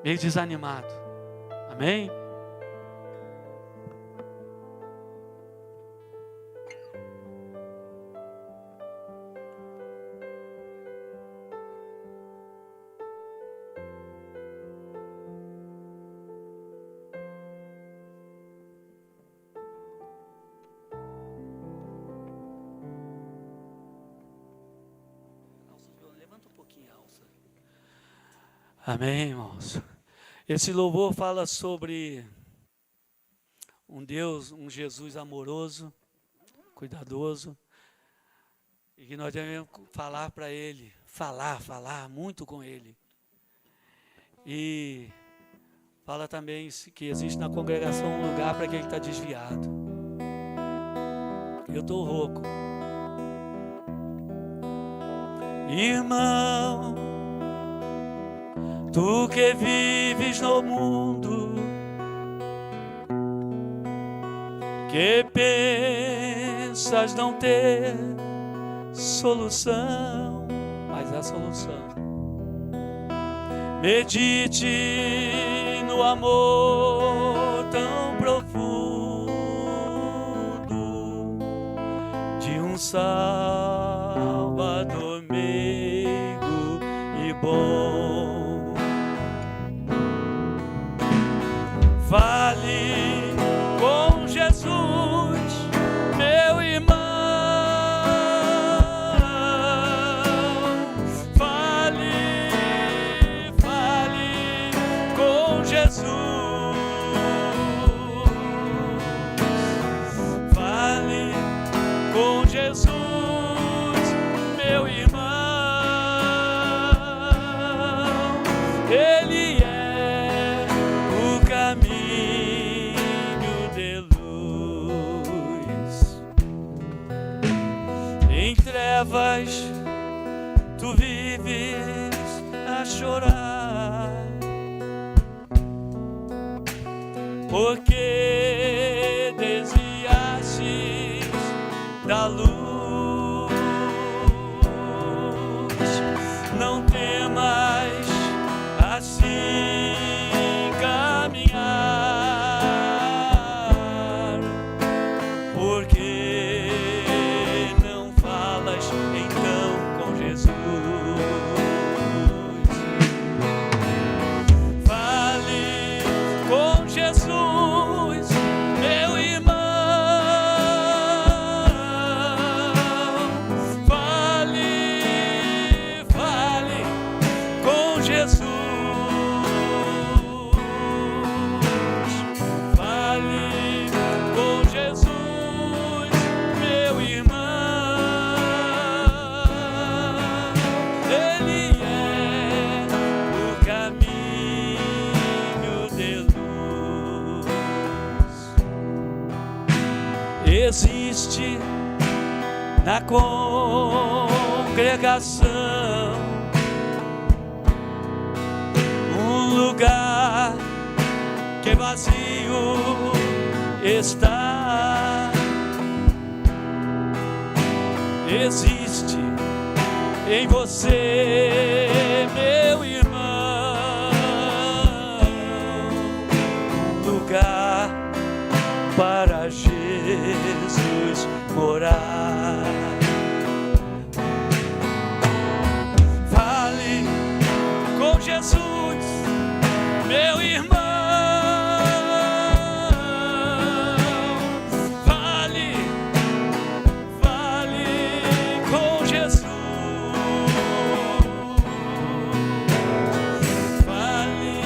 meio desanimado. Amém? Amém, irmãos. Esse louvor fala sobre um Deus, um Jesus amoroso, cuidadoso, e que nós devemos falar para Ele, falar muito com Ele. E fala também que existe na congregação um lugar para quem está desviado. Eu estou rouco. Irmão, tu que vives no mundo, que pensas não ter solução, mas há solução. Medite no amor tão profundo de um Salvador meigo e bom. Fale com Jesus, meu irmão. Fale com Jesus. Fale com Jesus, meu irmão. Ele é o caminho de luz. Em trevas tu vives a chorar, porque desviastes da luz. Não temas assim caminhar, porque não falas então com Jesus. Fale com Jesus, meu irmão. Fale com Jesus. Fale com Jesus, meu irmão. Ele é o caminho de luz. Existe na congregação um lugar que vazio está. Existe em você, meu irmão, um lugar para Jesus morar. Fale com Jesus, meu irmão. Fale com Jesus. Fale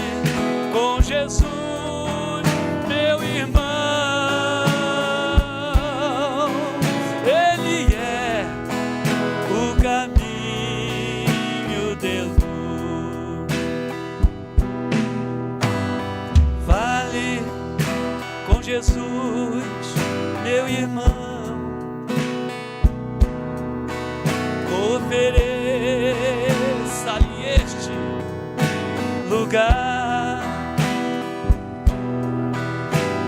Jesus, meu irmão, ofereça-lhe este lugar.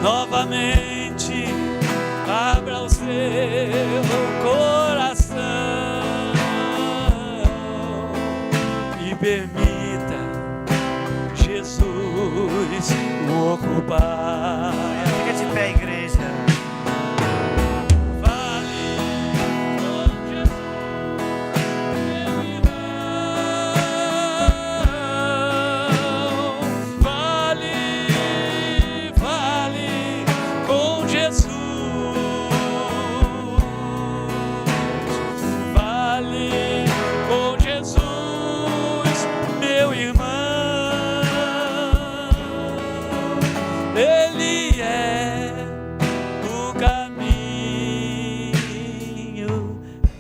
Novamente abra o seu coração e permita Jesus o ocupar. Fica de pé, igreja. Fale com Jesus, meu irmão. Fale com Jesus. Fale com Jesus, meu irmão. Ele é o caminho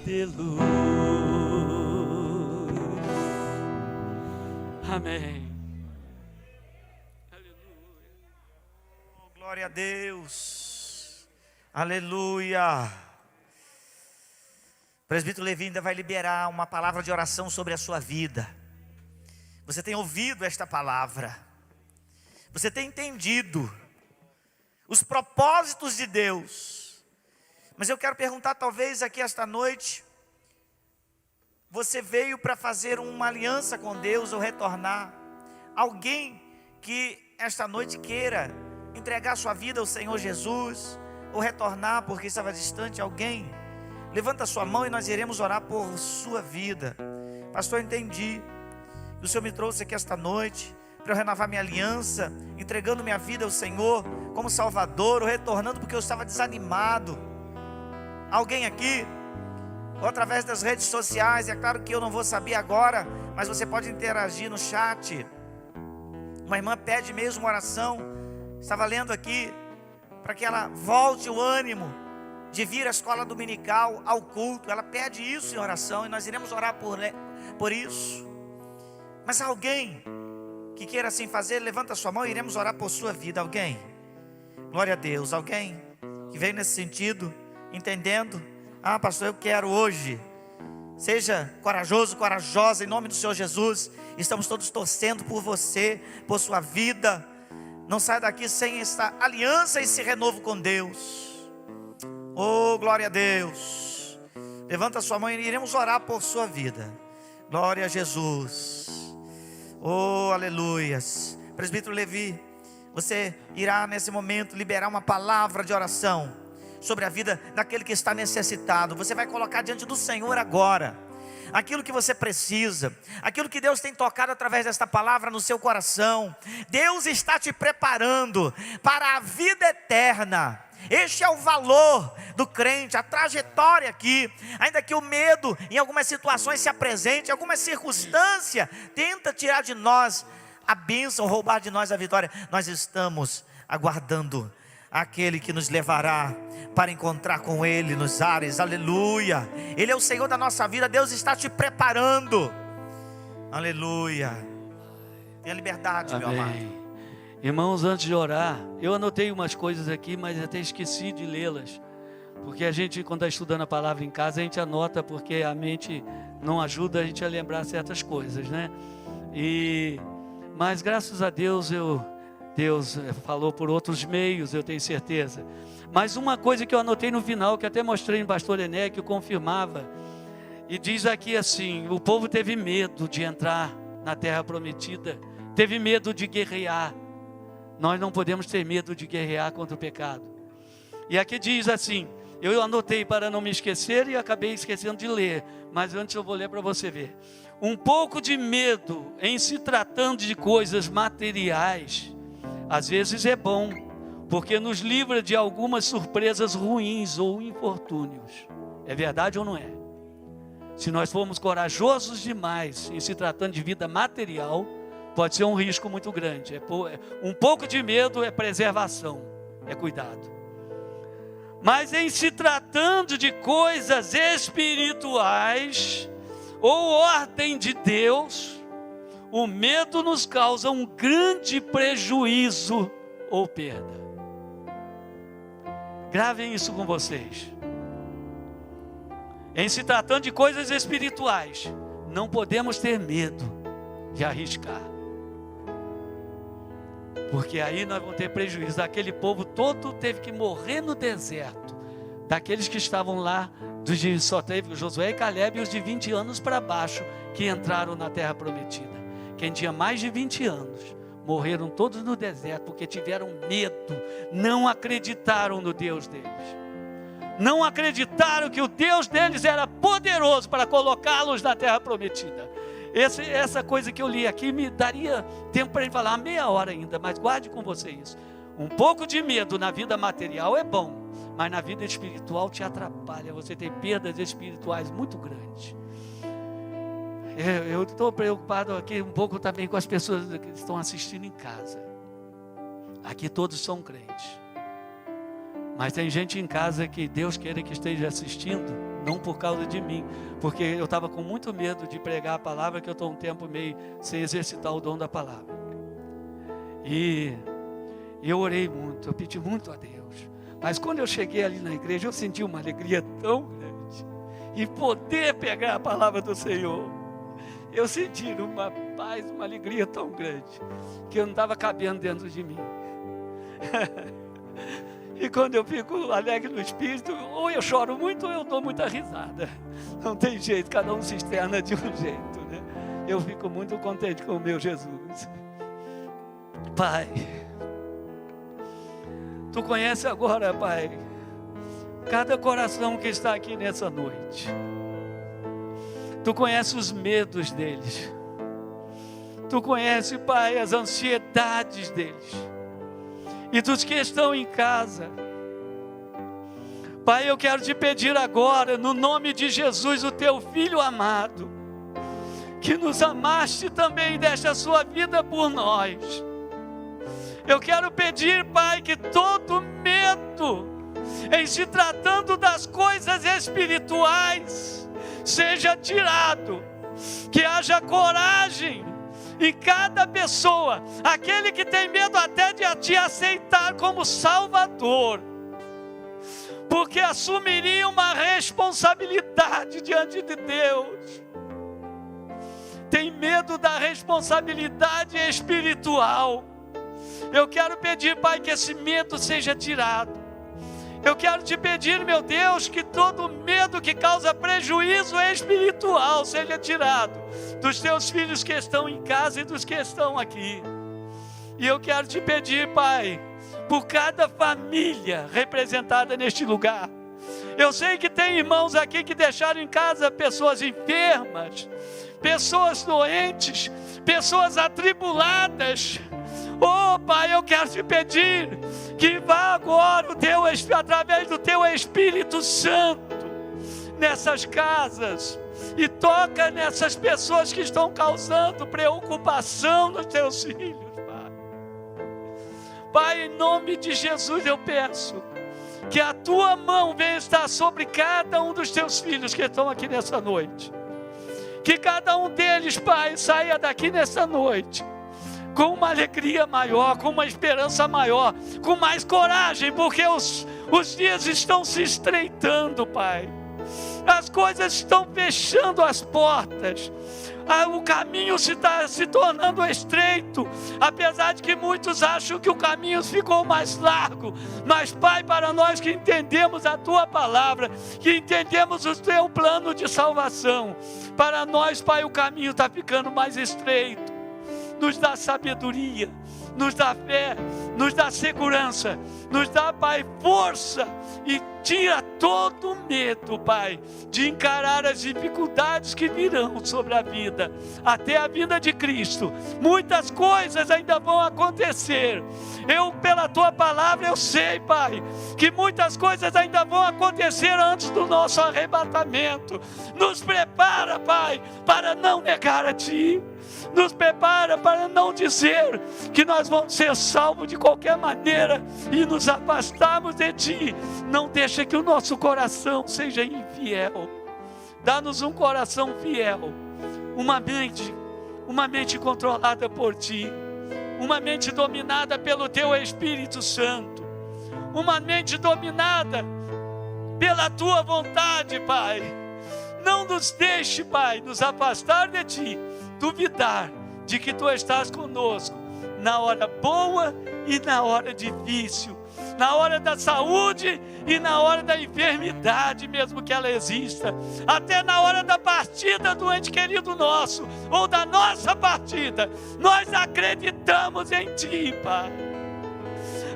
de luz. Amém. Aleluia. Oh, glória a Deus. Aleluia. O presbítero Levi ainda vai liberar uma palavra de oração sobre a sua vida. Você tem ouvido esta palavra. Você tem entendido os propósitos de Deus. Mas eu quero perguntar, talvez aqui esta noite, você veio para fazer uma aliança com Deus ou retornar? Alguém que esta noite queira entregar sua vida ao Senhor Jesus ou retornar porque estava distante? Alguém? Levanta sua mão e nós iremos orar por sua vida. Pastor, eu entendi. O Senhor me trouxe aqui esta noite para eu renovar minha aliança, entregando minha vida ao Senhor como Salvador, ou retornando porque eu estava desanimado. Alguém aqui? Ou através das redes sociais? É claro que eu não vou saber agora, mas você pode interagir no chat. Uma irmã pede mesmo uma oração, estava lendo aqui, para que ela volte o ânimo de vir à escola dominical, ao culto. Ela pede isso em oração e nós iremos orar por isso. Mas alguém que queira assim fazer, levanta a sua mão e iremos orar por sua vida. Alguém? Glória a Deus. Alguém que veio nesse sentido, entendendo? Ah, pastor, eu quero hoje. Seja corajoso, corajosa, em nome do Senhor Jesus. Estamos todos torcendo por você, por sua vida. Não saia daqui sem esta aliança e esse renovo com Deus. Oh, glória a Deus. Levanta a sua mão e iremos orar por sua vida. Glória a Jesus. Oh, aleluias. Presbítero Levi, você irá nesse momento liberar uma palavra de oração sobre a vida daquele que está necessitado. Você vai colocar diante do Senhor agora aquilo que você precisa, aquilo que Deus tem tocado através desta palavra no seu coração. Deus está te preparando para a vida eterna. Este é o valor do crente, a trajetória aqui. Ainda que o medo em algumas situações se apresente, alguma circunstância tenta tirar de nós a bênção, roubar de nós a vitória, nós estamos aguardando aquele que nos levará para encontrar com Ele nos ares. Aleluia. Ele é o Senhor da nossa vida. Deus está te preparando. Aleluia. Tenha liberdade, Amém. meu amado. Irmãos, antes de orar, eu anotei umas coisas aqui, mas até esqueci de lê-las. Porque a gente, quando está estudando a palavra em casa, a gente anota, porque a mente não ajuda a gente a lembrar certas coisas, né? Mas graças a Deus, Deus falou por outros meios, eu tenho certeza. Mas uma coisa que eu anotei no final, que até mostrei no pastor Ené, que confirmava, e diz aqui assim: o povo teve medo de entrar na terra prometida, teve medo de guerrear. Nós não podemos ter medo de guerrear contra o pecado. E aqui diz assim, eu anotei para não me esquecer e acabei esquecendo de ler, mas antes eu vou ler para você ver. Um pouco de medo em se tratando de coisas materiais, às vezes é bom, porque nos livra de algumas surpresas ruins ou infortúnios. É verdade ou não é? Se nós formos corajosos demais em se tratando de vida material, pode ser um risco muito grande. Um pouco de medo é preservação, é cuidado. Mas em se tratando de coisas espirituais ou ordem de Deus, o medo nos causa um grande prejuízo ou perda. Gravem isso com vocês. Em se tratando de coisas espirituais, não podemos ter medo de arriscar. Porque aí nós vamos ter prejuízo. Aquele povo todo teve que morrer no deserto. Daqueles que estavam lá, só teve Josué e Caleb e os de 20 anos para baixo, que entraram na terra prometida. Quem tinha mais de 20 anos, morreram todos no deserto, porque tiveram medo, não acreditaram no Deus deles. Não acreditaram que o Deus deles era poderoso para colocá-los na terra prometida. Essa coisa que eu li aqui me daria tempo para ele falar meia hora ainda, mas guarde com você isso. Um pouco de medo na vida material é bom, mas na vida espiritual te atrapalha. Você tem perdas espirituais muito grandes. Eu estou preocupado aqui um pouco também com as pessoas que estão assistindo em casa. Aqui todos são crentes, mas tem gente em casa que Deus queira que esteja assistindo, não por causa de mim, porque eu estava com muito medo de pregar a palavra, que eu estou um tempo meio sem exercitar o dom da palavra. E eu orei muito, eu pedi muito a Deus. Mas quando eu cheguei ali na igreja, eu senti uma alegria tão grande. E poder pegar a palavra do Senhor. Eu senti uma paz, uma alegria tão grande, que eu não estava cabendo dentro de mim. E quando eu fico alegre no espírito, ou eu choro muito ou eu dou muita risada. Não tem jeito, cada um se externa de um jeito, né? Eu fico muito contente com o meu Jesus. Pai, Tu conheces agora, Pai, cada coração que está aqui nessa noite. Tu conheces os medos deles. Tu conheces, Pai, as ansiedades deles. E dos que estão em casa. Pai, eu quero te pedir agora, no nome de Jesus, o Teu Filho amado, que nos amaste também e deste a sua vida por nós. Eu quero pedir, Pai, que todo medo em se tratando das coisas espirituais seja tirado, que haja coragem em cada pessoa, aquele que tem medo até de te aceitar como Salvador, porque assumiria uma responsabilidade diante de Deus. Tem medo da responsabilidade espiritual. Eu quero pedir, Pai, que esse medo seja tirado. Eu quero te pedir, meu Deus, que todo medo que causa prejuízo espiritual seja tirado dos teus filhos que estão em casa e dos que estão aqui. E eu quero te pedir, Pai, por cada família representada neste lugar. Eu sei que tem irmãos aqui que deixaram em casa pessoas enfermas, pessoas doentes, pessoas atribuladas. Oh, Pai, eu quero te pedir que vá agora através do Teu Espírito Santo nessas casas e toca nessas pessoas que estão causando preocupação nos Teus filhos, Pai. Pai, em nome de Jesus eu peço que a Tua mão venha estar sobre cada um dos Teus filhos que estão aqui nessa noite. Que cada um deles, Pai, saia daqui nessa noite com uma alegria maior, com uma esperança maior, com mais coragem, porque os dias estão se estreitando, Pai. As coisas estão fechando as portas. O caminho está se tornando estreito, apesar de que muitos acham que o caminho ficou mais largo. Mas, Pai, para nós que entendemos a Tua palavra, que entendemos o Teu plano de salvação, para nós, Pai, o caminho está ficando mais estreito. Nos dá sabedoria, nos dá fé, nos dá segurança, nos dá, Pai, força e tira todo o medo, Pai, de encarar as dificuldades que virão sobre a vida, até a vinda de Cristo. Muitas coisas ainda vão acontecer. Pela Tua palavra, eu sei, Pai, que muitas coisas ainda vão acontecer antes do nosso arrebatamento. Nos prepara, Pai, para não negar a Ti. Nos prepara para não dizer que nós vamos ser salvos de qualquer maneira e nos afastarmos de Ti. Não deixa que o nosso coração seja infiel. Dá-nos um coração fiel, uma mente controlada por Ti, uma mente dominada pelo Teu Espírito Santo, uma mente dominada pela tua vontade, Pai. Não nos deixe, Pai, nos afastar de Ti, duvidar de que Tu estás conosco na hora boa e na hora difícil, na hora da saúde e na hora da enfermidade, mesmo que ela exista, até na hora da partida do ente querido nosso, ou da nossa partida, nós acreditamos em Ti, Pai.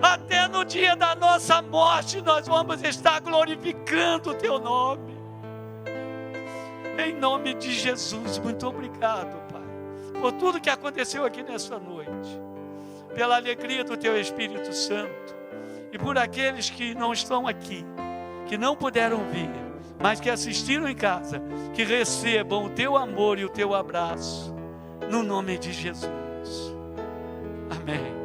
Até no dia da nossa morte, nós vamos estar glorificando o Teu nome. Em nome de Jesus, muito obrigado, Pai, por tudo que aconteceu aqui nesta noite, pela alegria do Teu Espírito Santo, e por aqueles que não estão aqui, que não puderam vir, mas que assistiram em casa, que recebam o Teu amor e o Teu abraço, no nome de Jesus. Amém.